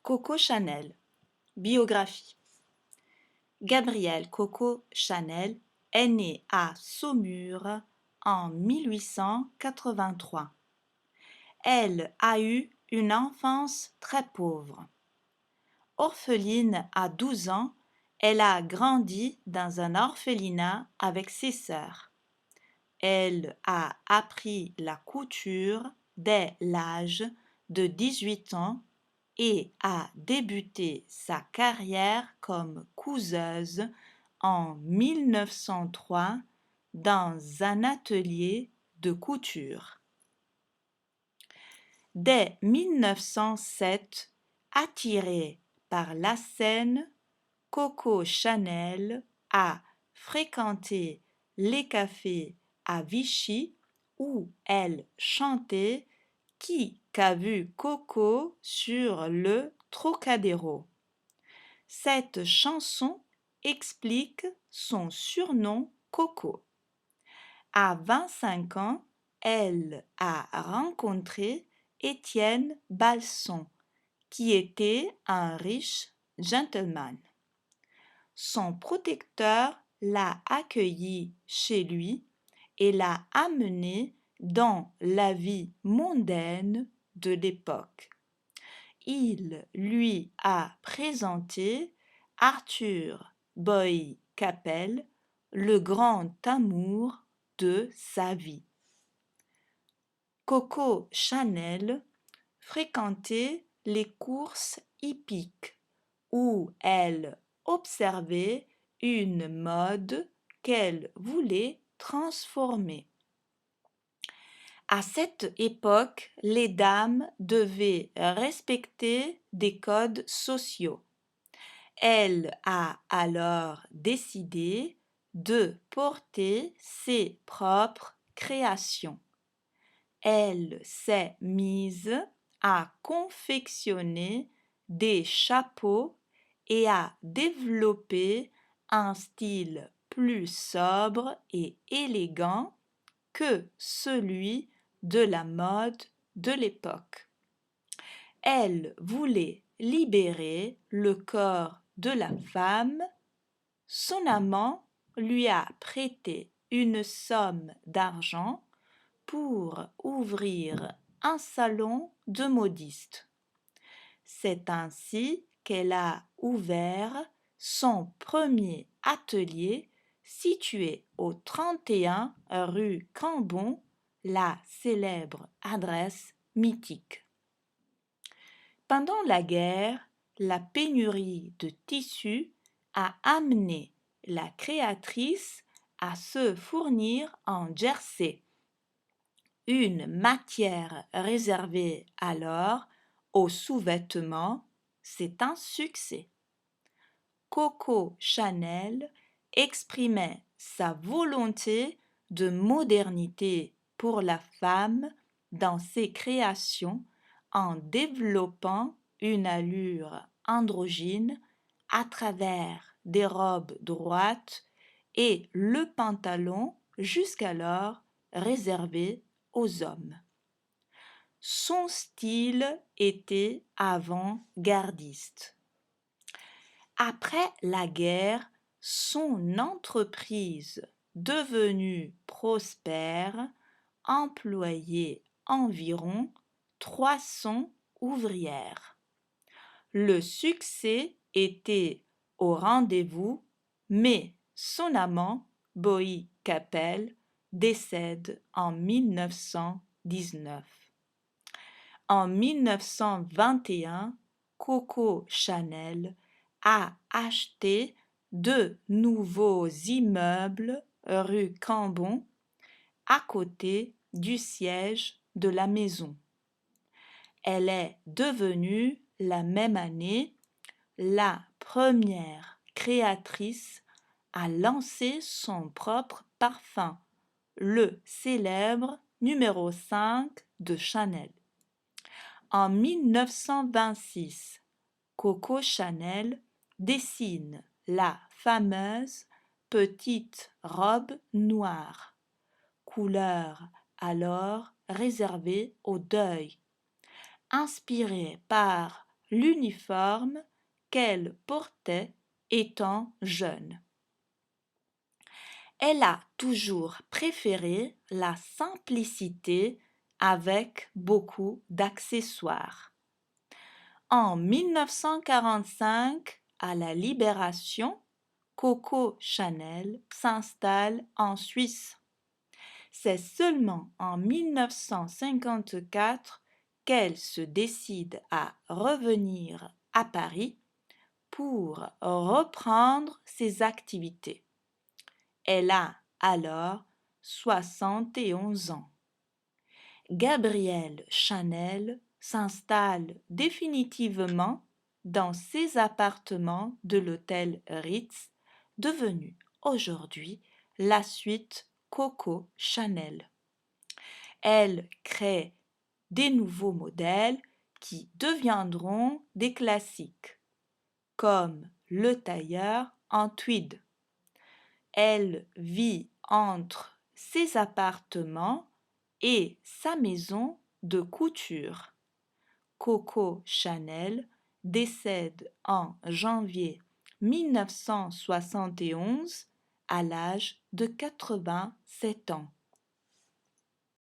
Coco Chanel. Biographie. Gabrielle Coco Chanel est née à Saumur en 1883. Elle a eu une enfance très pauvre. Orpheline à 12 ans, elle a grandi dans un orphelinat avec ses sœurs. Elle a appris la couture dès l'âge de 18 ans et a débuté sa carrière comme couseuse en 1903 dans un atelier de couture. Dès 1907, attirée par la scène, Coco Chanel a fréquenté les cafés à Vichy où elle chantait Qui qu'a vu Coco sur le Trocadéro. Cette chanson explique son surnom Coco. À 25 ans, elle a rencontré Étienne Balson, qui était un riche gentleman. Son protecteur l'a accueillie chez lui et l'a amenée dans la vie mondaine de l'époque. Il lui a présenté Arthur Boy Capel, le grand amour de sa vie. Coco Chanel fréquentait les courses hippiques où elle observait une mode qu'elle voulait transformer. À cette époque, les dames devaient respecter des codes sociaux. Elle a alors décidé de porter ses propres créations. Elle s'est mise à confectionner des chapeaux et à développer un style plus sobre et élégant que celui de la mode de l'époque. Elle voulait libérer le corps de la femme. Son amant lui a prêté une somme d'argent pour ouvrir un salon de modiste. C'est ainsi qu'elle a ouvert son premier atelier situé au 31 rue Cambon, la célèbre adresse mythique. Pendant la guerre, la pénurie de tissus a amené la créatrice à se fournir en jersey, une matière réservée alors aux sous-vêtements. C'est un succès. Coco Chanel exprimait sa volonté de modernité pour la femme dans ses créations en développant une allure androgyne à travers des robes droites et le pantalon jusqu'alors réservé aux hommes. Son style était avant-gardiste. Après la guerre, son entreprise, devenue prospère, employait environ 300 ouvrières. Le succès était au rendez-vous, mais son amant, Boy Capel, décède en 1919. En 1921, Coco Chanel a acheté 2 nouveaux immeubles rue Cambon, à côté du siège de la maison. Elle est devenue la même année la première créatrice à lancer son propre parfum, le célèbre numéro 5 de Chanel. En 1926, Coco Chanel dessine la fameuse petite robe noire, couleur alors réservée au deuil. Inspirée par l'uniforme qu'elle portait étant jeune. Elle a toujours préféré la simplicité avec beaucoup d'accessoires. En 1945, à la Libération, Coco Chanel s'installe en Suisse. C'est seulement en 1954 qu'elle se décide à revenir à Paris pour reprendre ses activités. Elle a alors 71 ans. Gabrielle Chanel s'installe définitivement dans ses appartements de l'hôtel Ritz, devenu aujourd'hui la suite Coco Chanel. Elle crée des nouveaux modèles qui deviendront des classiques, comme le tailleur en tweed. Elle vit entre ses appartements et sa maison de couture. Coco Chanel décède en janvier 1971 à l'âge de 87 ans.